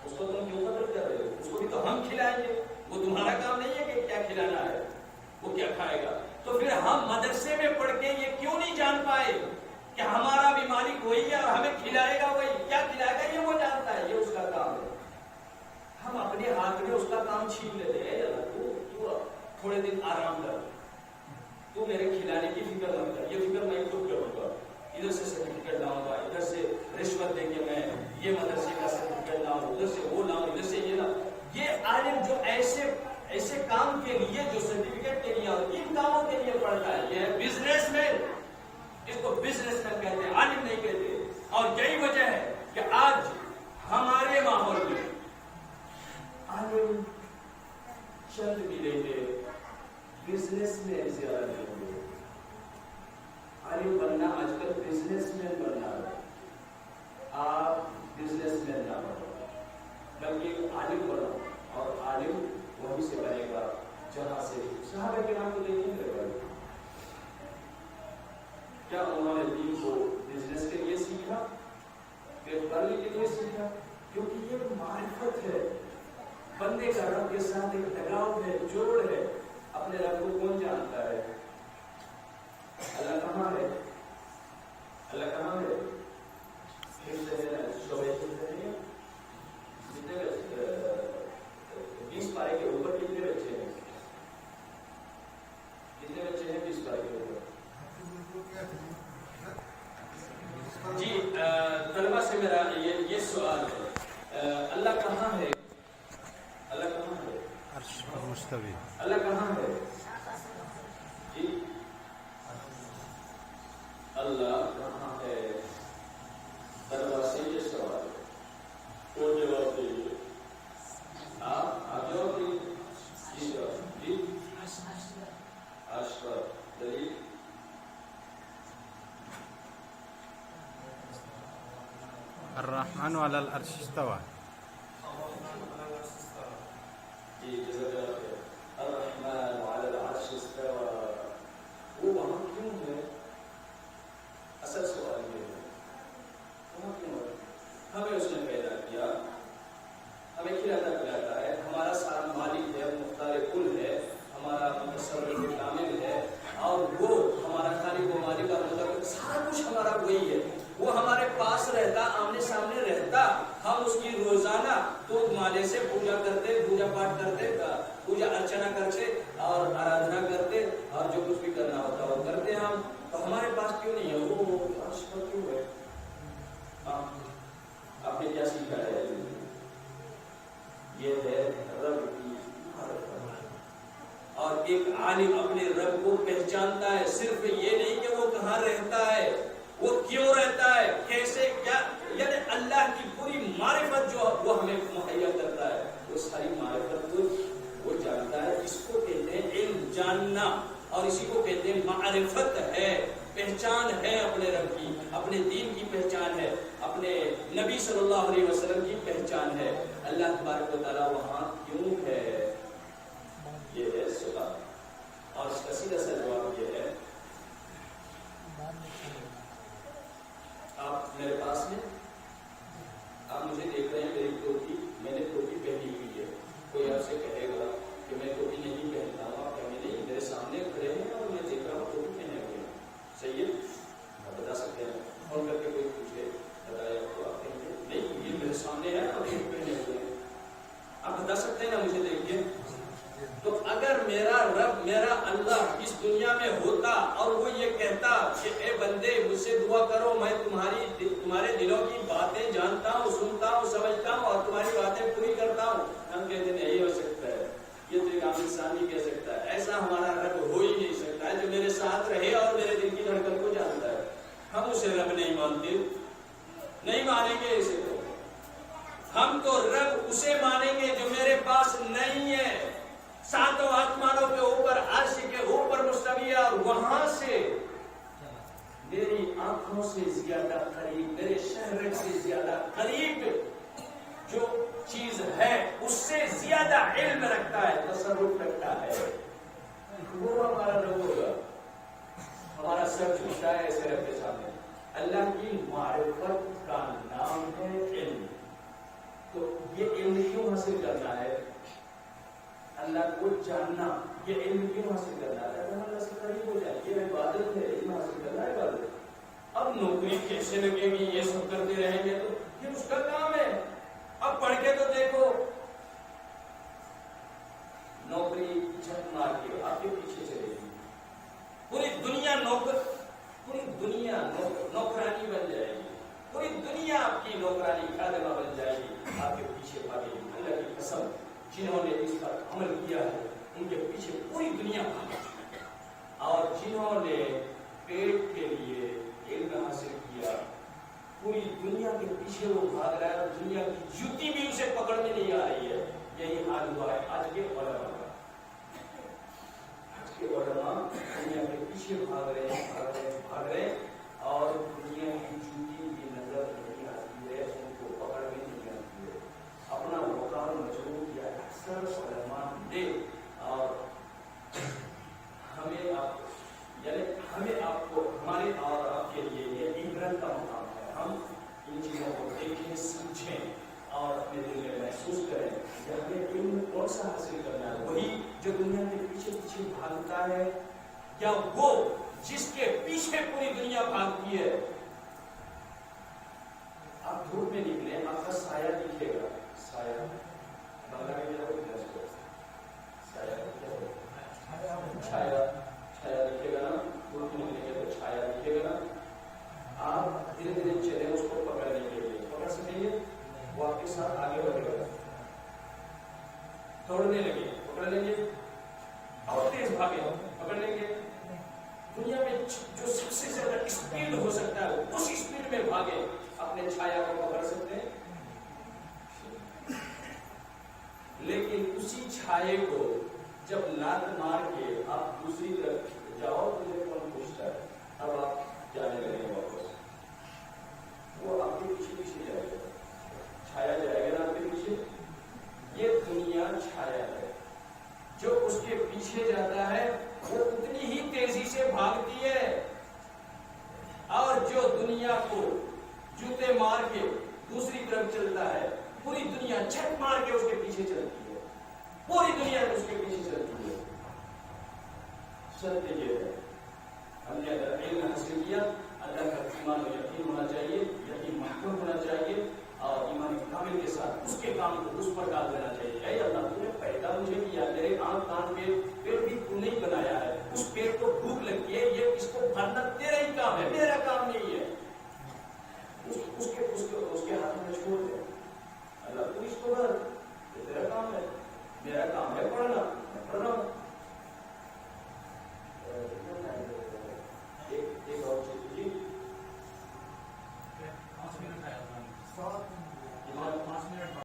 اس کو تم کیوں قتل کر رہے ہو؟ اس کو بھی تو ہم کھلائیں گے، وہ تمہارا کام نہیں ہے کہ کیا کھلانا ہے، وہ کیا کھائے گا؟ تو پھر ہم مدرسے میں پڑھ کے یہ کیوں نہیں جان پائے کہ ہمارا بھی مالک وہی ہے اور ہمیں کھلائے گا وہی، کیا کھلائے گا یہ وہ جانتا ہے، یہ اس کا کام ہے۔ ہم اپنے ہاتھ میں اس کا کام چھین لیتے ہیں، تو تھوڑے دن آرام کر، تو میرے کھلانے کی فکر مت کر، یہ فکر میں خود کروں گا، ادھر سے سرٹیفکیٹ لاؤں گا، ادھر سے رشوت دے کے میں یہ مدرسے کا سرٹیفکیٹ لاؤں، ادھر سے وہ لاؤں، ادھر سے یہ لاؤں۔ یہ عالم جو ایسے کام کے لیے، جو سرٹیفکیٹ کے لیے اور ان کاموں کے لیے پڑھتا ہے، یہ ہے بزنس مین، اس کو بزنس مین کہتے ہیں، عالم نہیں کہتے۔ اور یہی وجہ ہے کہ آج ہمارے ماحول میں عالم چند ملیں گے، بزنس مین زیادہ ملیں گے۔ عالم بننا آج کل بزنس مین بننا ہے، آپ بزنس مین نہ بنو بلکہ عالم بنو، اور عالم وہیں سے بنے گا جہاں سے صحابہ کرام کو دیکھیں گے بھائی، کیا انہوں نے دین کو بزنس کے لیے سیکھا، بیروزگاری کے لیے سیکھا؟ کیونکہ یہ معرفت ہے، بندے کا رب کے ساتھ ایک لگاؤ ہے، جوڑ ہے۔ اپنے رب کو کون جانتا ہے؟ اللہ کہاں ہے؟ اللہ کہاں ہے؟ کتنے 20 پارے کے اوپر کتنے بچے ہیں؟ کتنے بچے ہیں 20 پارے کے اوپر؟ جی طلبہ سے میرا یہ سوال ہے، اللہ کہاں ہے؟ اللہ کہاں ہے؟ عرش پر مستوی۔ اللہ کہاں ہے؟ جی اللہ کہاں ہے؟ طلبہ سے یہ سوال ہے، کون جواب دیجیے؟ آپ جواب دیجیے۔ جی جواب جی عرش پر، دلیل؟ الرحمن علی العرش استوى۔ جی جزاک اللہ خیر۔ الرحمن علی العرش استوى، وہ وہاں کیوں ہے؟ اصل سوال یہ ہے، وہاں کیوں ہے؟ ہمیں اس نے پیدا کیا، ہمیں کھلاتا پلاتا ہے، ہمارا سارا مالک ہے، مختار کل ہے، ہمارا متصرف کامل ہے، اور وہ ہمارا خالق و مالک اور مدبر، سارا کچھ ہمارا وہی ہے۔ وہ ہمارے پاس رہتا، آمنے سامنے رہتا، ہم اس کی روزانہ تو مالے سے پوجا کرتے، پوجا پاٹ کرتے، پوجا ارچنا کرتے اور آرادھنا کرتے، اور جو کچھ بھی کرنا ہوتا وہ کرتے ہم۔ تو ہمارے پاس کیوں نہیں ہے؟ وہ عرش پر کیوں ہے؟ آپ نے کیا سیکھا ہے؟ یہ ہے رب کی معرفت، اور ایک عالم اپنے رب کو پہچانتا ہے، صرف یہ نہیں کہ وہ کہاں رہتا ہے، وہ کیوں رہتا ہے، کیسے، کیا، یعنی اللہ کی پوری معرفت جو وہ ہمیں مہیا کرتا ہے، وہ ساری معرفت کو وہ جانتا ہے۔ اس کو کہتے ہیں علم، جاننا، اور اسی کو کہتے ہیں معرفت ہے، پہچان ہے اپنے رب کی، اپنے دین کی پہچان ہے، اپنے نبی صلی اللہ علیہ وسلم کی پہچان ہے۔ اللہ تبارک و تعالیٰ وہاں کیوں ہے، یہ ہے سوال، اور اس کا سیدھا سا جواب یہ ہے، آپ میرے پاس میں، آپ مجھے دیکھ رہے ہیں، میری ٹوپی، میں نے ٹوپی پہنی ہوئی ہے، کوئی آپ سے کہے گا کہ میں ٹوپی نہیں پہنتا ہوں، آپ کہیں نہیں، میرے سامنے کھڑے ہیں اور میں دیکھ رہا ہوں ٹوپی پہنے ہوئے ہیں، صحیح ہے؟ آپ بتا سکتے ہیں، فون کر کے کوئی پوچھے بتایا تو آپ کہیں گے نہیں، یہ میرے سامنے ہے اور ٹوپی پہنے ہوئے ہیں، آپ بتا سکتے ہیں نا مجھے دیکھ کے؟ تو اگر میرا رب، میرا اللہ اس دنیا میں ہوتا اور وہ یہ کہتا کہ اے بندے مجھ سے دعا کرو، میں تمہارے دلوں کی باتیں جانتا ہوں، سنتا ہوں، سمجھتا ہوں اور تمہاری باتیں پوری کرتا ہوں، ہم کہتے ہیں یہی ہو سکتا ہے، یہ تو ایک عام انسان ہی کہہ سکتا ہے، ایسا ہمارا رب ہو ہی نہیں سکتا ہے جو میرے ساتھ رہے اور میرے دل کی دھڑکن کو جانتا ہے۔ ہم اسے رب نہیں مانتے، نہیں مانیں گے اسے، تو ہم تو رب اسے مانیں گے جو میرے پاس نہیں ہے، ساتوں آسمانوں کے اوپر، عرش کے اوپر مستوی ہے، اور وہاں سے میری آنکھوں سے زیادہ قریب، میرے شہر سے زیادہ قریب جو چیز ہے اس سے زیادہ علم رکھتا ہے، تصرف رکھتا ہے، وہ ہمارا رب ہوگا۔ ہمارا سر جھکتا ہے ایسے رب کے سامنے۔ اللہ کی معرفت کا نام ہے علم۔ تو یہ حاصل کرنا ہے, اللہ کو جاننا, یہ علم کیوں حاصل کرنا ہے؟ ہم اللہ سے قریب ہو جائیں. یہ عبادت ہے, علم حاصل کرنا ہے عبادت. اب نوکری کیسے لگے گی, یہ سب کرتے رہیں گے تو یہ اس کا کام ہے. اب پڑھ کے تو دیکھو, نوکری جھٹ مار کے آپ کے پیچھے چلے گی. پوری دنیا نوکرانی بن جائے گی. پوری دنیا آپ کی نوکرانی خادمہ بن جائے گی, آپ کے پیچھے بھاگے گی. اللہ کی قسم, جنہوں نے اس پر عمل کیا ہے ان کے پیچھے پوری دنیا بھاگے گی. اور جنہوں نے پیٹ کے لیے علم حاصل کیا, پوری دنیا کے پیچھے وہ بھاگ رہا ہے اور دنیا کی جوتی بھی اسے پکڑ میں نہیں آ رہی ہے. یہی حال ہوا ہے آج کے علماء کا. آج کے علماء دنیا کے پیچھے بھاگ رہے ہیں اور دنیا کی جوتی بھی نظر نہیں آتی ہے, ان کو پکڑ میں نہیں آتی ہے. اپنا وقار مجبور کیا ہے اکثر علماء نے. اور ہمیں آپ کو, ہمارے اور آپ کے لیے یہ عبرت کا مقام ہے. ہم ان چیزوں کو دیکھیں, سمجھیں اور اپنے دل میں محسوس کریں کہ ہمیں علم کون سا حاصل کرنا ہے. وہی جو دنیا کے پیچھے پیچھے بھاگتا ہے, یا وہ جس کے پیچھے پوری دنیا بھاگتی ہے. آپ دھوپ میں نکلے, آپ کا سایہ دکھے گا. سایہ بنگلہ میں کیا ہوتا ہے, چھایا دکھے گا نا. دھوپ میں نکلیں گے تو چھایا دکھے گا نا. آپ دھیرے دھیرے چلے اس کو پکڑنے کے لیے, پکڑ سکیں گے, وہ آپ کے ساتھ آگے بڑھے گا. دوڑنے لگے, پکڑ لیں گے, اور تیز بھاگے, پکڑ لیں گے. دنیا میں جو سب سے زیادہ اسپیڈ ہو سکتا ہے اس اسپیڈ میں بھاگے, اپنے چھایا کو پکڑ سکتے ہیں. لیکن اسی چھائے کو جب لات مار کے آپ دوسری طرف جاؤ تو مجھے کون پوچھتا ہے, اب آپ جانے لگیں گے واپس. وہ آپ کے پیچھے پیچھے جائے گا, چھایا جائے گا نا آپ کے پیچھے. یہ دنیا چھایا ہے, جو اس کے پیچھے جاتا ہے وہ اتنی ہی تیزی سے بھاگتی ہے. اور جو دنیا کو جوتے مار کے دوسری طرف چلتا ہے, پوری دنیا جھٹ مار کے اس کے پیچھے چلتی ہے. پوری دنیا اس کے پیچھے چلتی ہے. سب یہ ہے, ہم نے اگر علم حاصل کیا, اللہ کا ایمان و یقین ہونا چاہیے, یقین محکم ہونا چاہیے, اور ایمان کامل کے ساتھ اس کے کام کو اس پر ڈال دینا چاہیے. اے اللہ, تو نے پیدا مجھے کیا, میرے آنکھ کان پہ پیڑ بھی تو نہیں بنایا ہے, اس پیڑ کو بھوک لگتی ہے, یہ اس کو بھرنا تیرا ہی کام ہے, میرا کام نہیں ہے. اس کے ہاتھ میں چھوڑ دے. اللہ تو اس کو بھر, تیرا کام ہے, میرا کام ہے پڑھنا, میں پڑھ رہا ہوں.